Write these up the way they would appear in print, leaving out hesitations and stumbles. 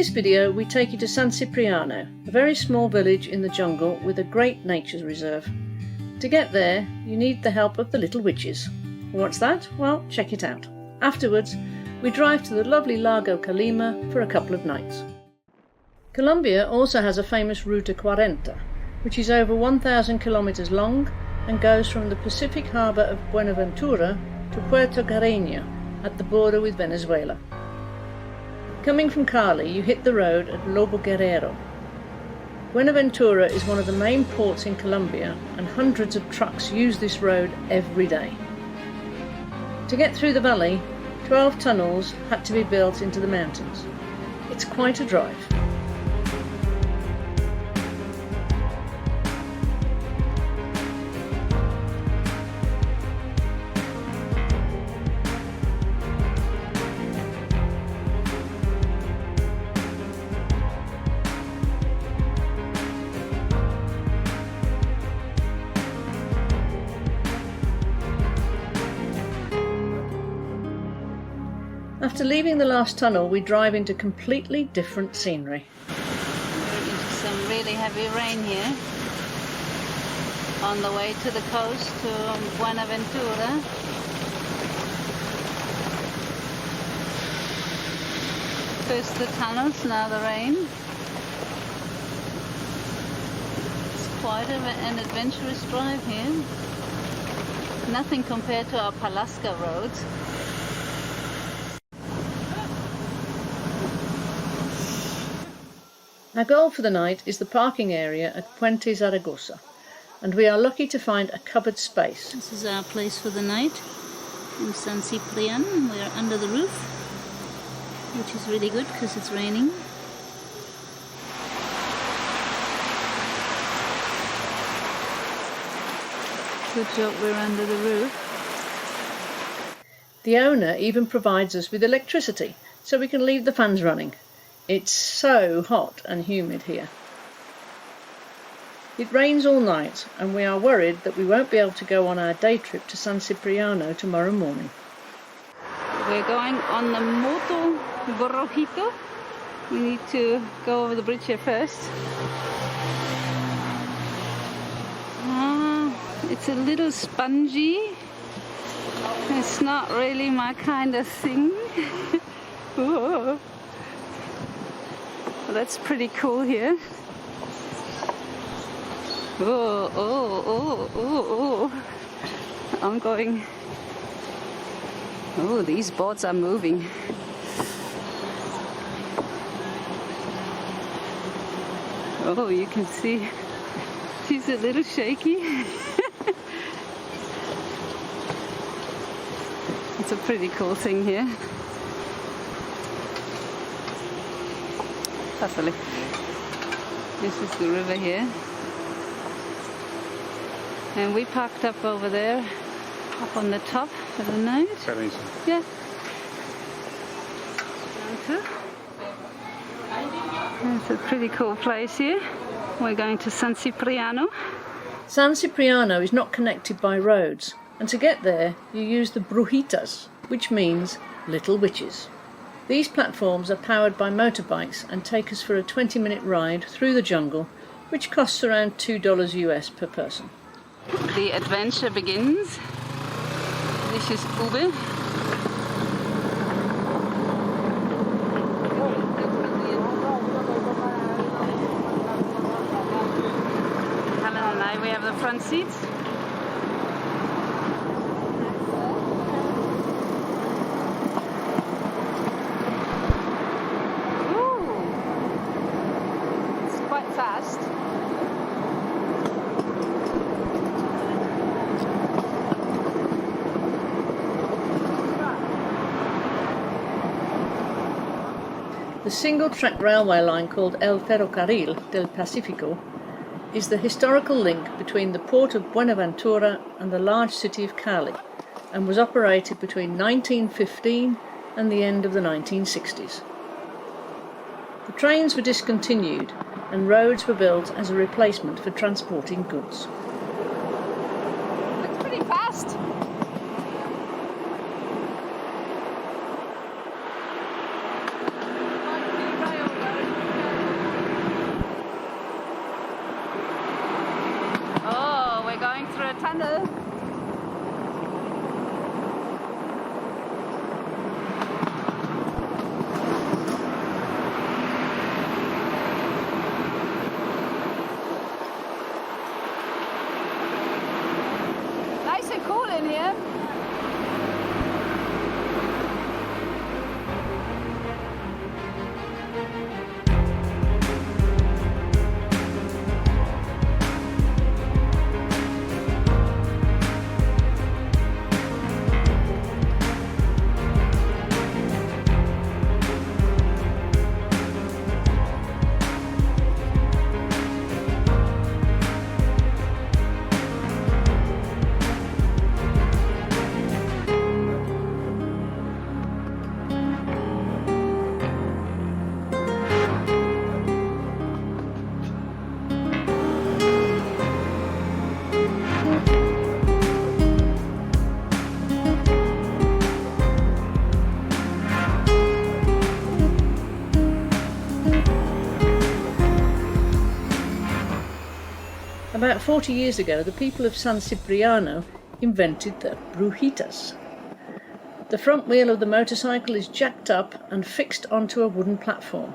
this video we take you to San Cipriano, a very small village in the jungle with a great nature reserve. To get there you need the help of the little witches. What's that? Well, check it out. Afterwards we drive to the lovely Lago Calima for a couple of nights. Colombia also has a famous Ruta 40, which is over 1,000 kilometers long and goes from the Pacific harbour of Buenaventura to Puerto Carreño at the border with Venezuela. Coming from Cali, you hit the road at Lobo Guerrero. Buenaventura is one of the main ports in Colombia and hundreds of trucks use this road every day. To get through the valley, 12 tunnels had to be built into the mountains. It's quite a drive. After leaving the last tunnel, we drive into completely different scenery. We're into some really heavy rain here on the way to the coast to Buenaventura. First the tunnels, now the rain. It's quite an adventurous drive here. Nothing compared to our Palasca roads. Our goal for the night is the parking area at Puente Zaragoza, and we are lucky to find a covered space. This is our place for the night in San Cipriano. We are under the roof, which is really good because it's raining. Good job we're under the roof. The owner even provides us with electricity, so we can leave the fans running. It's so hot and humid here. It rains all night and we are worried that we won't be able to go on our day trip to San Cipriano tomorrow morning. We're going on the Moto Borrojito. We need to go over the bridge here first. It's a little spongy. It's not really my kind of thing. Whoa. That's pretty cool here. Oh. I'm going. Oh, these boards are moving. Oh, you can see she's a little shaky. It's a pretty cool thing here. This is the river here, and we parked up over there, up on the top for the night. Yeah. It's a pretty cool place here. We're going to San Cipriano. San Cipriano is not connected by roads, and to get there you use the brujitas, which means little witches. These platforms are powered by motorbikes and take us for a 20-minute ride through the jungle, which costs around $2 US per person. The adventure begins. This is Ube. Helen and I, we have the front seats. Fast. The single-track railway line called El Ferrocarril del Pacífico is the historical link between the port of Buenaventura and the large city of Cali, and was operated between 1915 and the end of the 1960s. The trains were discontinued and roads were built as a replacement for transporting goods. Looks pretty fast. About 40 years ago, the people of San Cipriano invented the brujitas. The front wheel of the motorcycle is jacked up and fixed onto a wooden platform.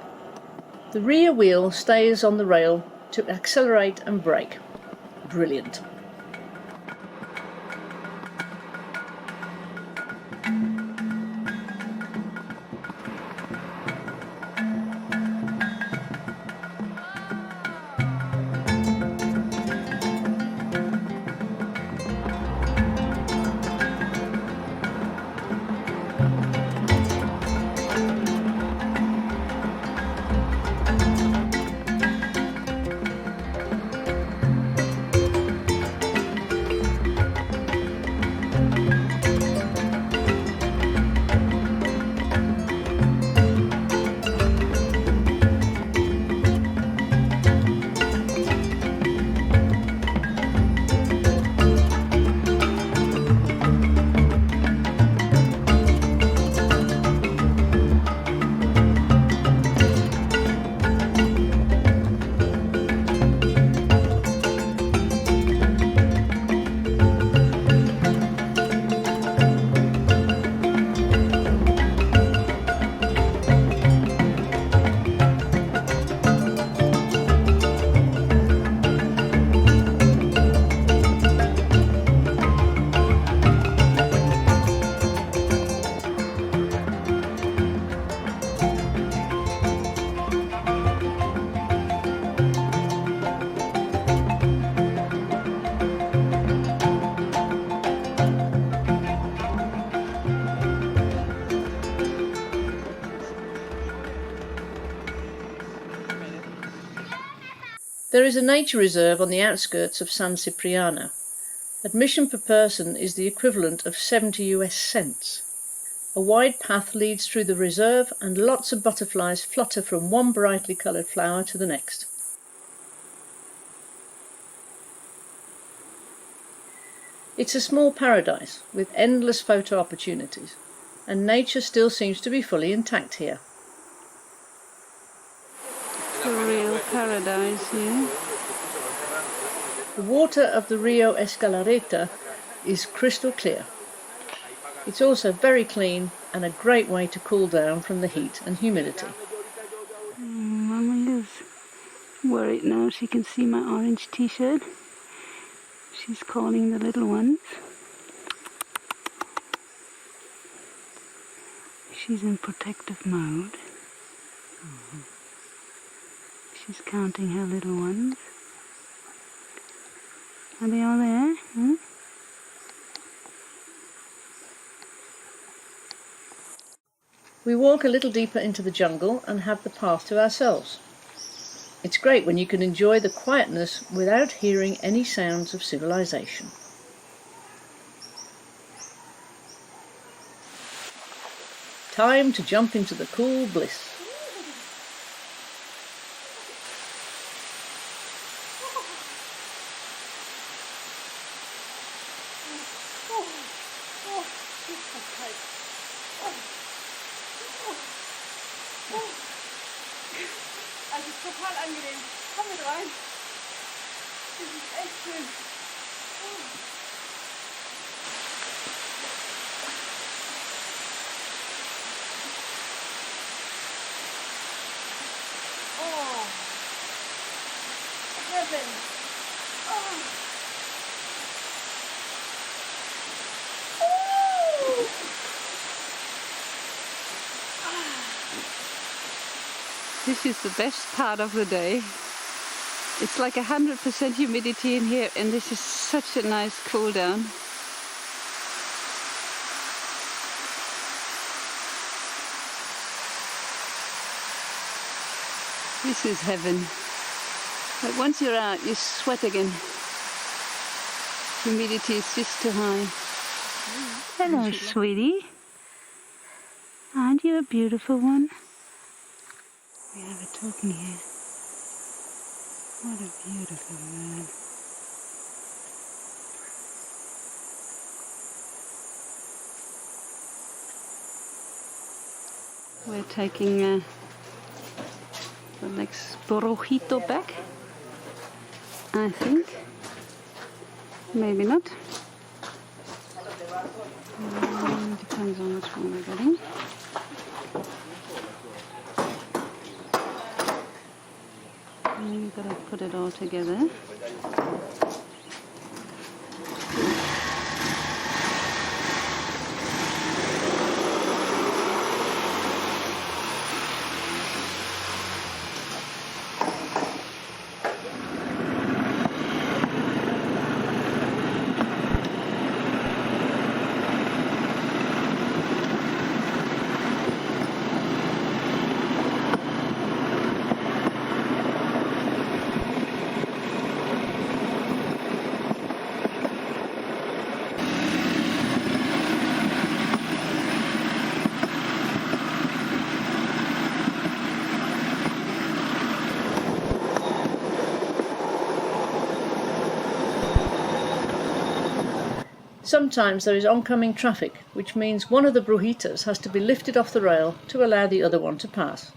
The rear wheel stays on the rail to accelerate and brake. Brilliant. There is a nature reserve on the outskirts of San Cipriano. Admission per person is the equivalent of 70 US cents. A wide path leads through the reserve and lots of butterflies flutter from one brightly coloured flower to the next. It's a small paradise with endless photo opportunities, and nature still seems to be fully intact here. A real paradise here. The water of the Rio Escalareta is crystal clear. It's also very clean and a great way to cool down from the heat and humidity. Mummy is worried now. She can see my orange t-shirt. She's calling the little ones. She's in protective mode. She's counting her little ones. Are they all there? Hmm? We walk a little deeper into the jungle and have the path to ourselves. It's great when you can enjoy the quietness without hearing any sounds of civilization. Time to jump into the cool bliss. Also ist total angenehm. Komm mit rein. Das ist echt schön. Oh. Heaven. Oh. This is the best part of the day. It's like 100% humidity in here, and this is such a nice cool down. This is heaven. But once you're out, you sweat again. Humidity is just too high. Hello, sweetie. Aren't you a beautiful one? We have a token here. What a beautiful bird. We're taking the next brujito back, I think. Maybe not. Depends on which one we're getting. And you've got to put it all together. Sometimes there is oncoming traffic, which means one of the brujitas has to be lifted off the rail to allow the other one to pass.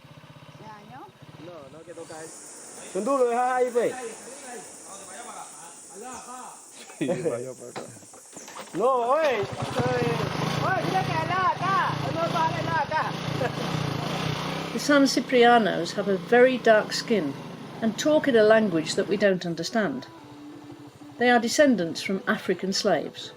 The San Ciprianos have a very dark skin and talk in a language that we don't understand. They are descendants from African slaves.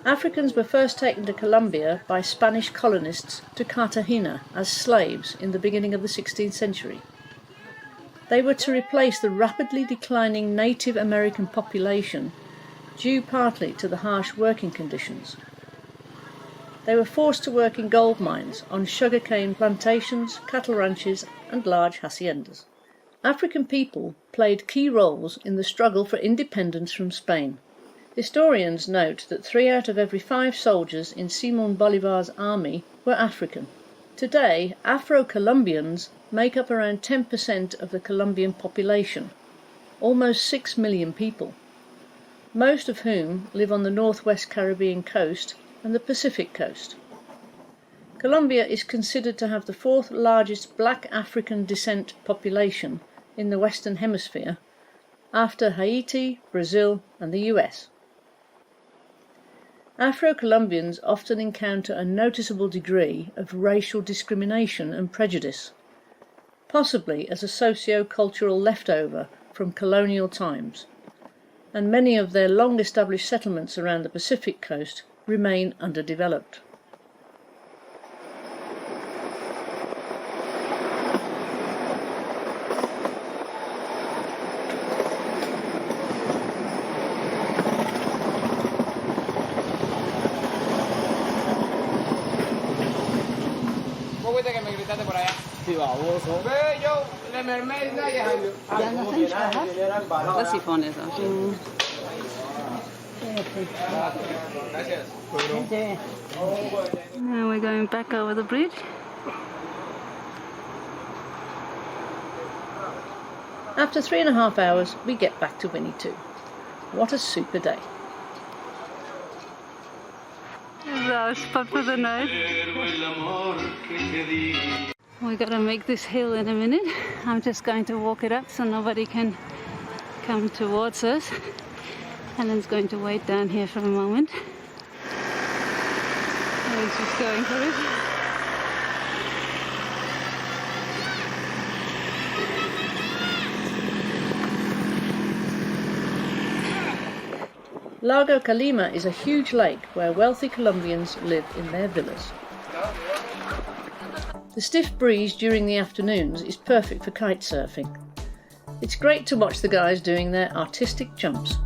Africans were first taken to Colombia by Spanish colonists to Cartagena as slaves in the beginning of the 16th century. They were to replace the rapidly declining Native American population, due partly to the harsh working conditions. They were forced to work in gold mines, on sugarcane plantations, cattle ranches, and large haciendas. African people played key roles in the struggle for independence from Spain. Historians note that 3 out of every 5 soldiers in Simón Bolívar's army were African. Today, Afro-Colombians make up around 10% of the Colombian population, almost 6 million people, most of whom live on the northwest Caribbean coast and the Pacific coast. Colombia is considered to have the 4th largest black African descent population in the Western Hemisphere, after Haiti, Brazil, and the US. Afro-Colombians often encounter a noticeable degree of racial discrimination and prejudice, possibly as a socio-cultural leftover from colonial times, and many of their long-established settlements around the Pacific coast remain underdeveloped. Now we're going back over the bridge. After 3.5 hours, we get back to Winnie 2. What a super day. This is our spot for the night. We gotta make this hill in a minute. I'm just going to walk it up so nobody can come towards us. Helen's going to wait down here for a moment. Helen's just going for it. Lago Calima is a huge lake where wealthy Colombians live in their villas. The stiff breeze during the afternoons is perfect for kite surfing. It's great to watch the guys doing their artistic jumps.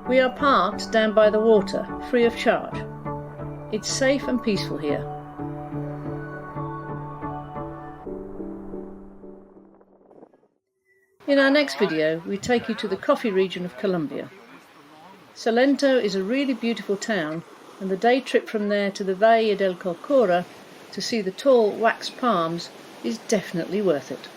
We are parked down by the water, free of charge. It's safe and peaceful here. In our next video, we take you to the coffee region of Colombia. Salento is a really beautiful town, and the day trip from there to the Valle del Cocora to see the tall wax palms is definitely worth it.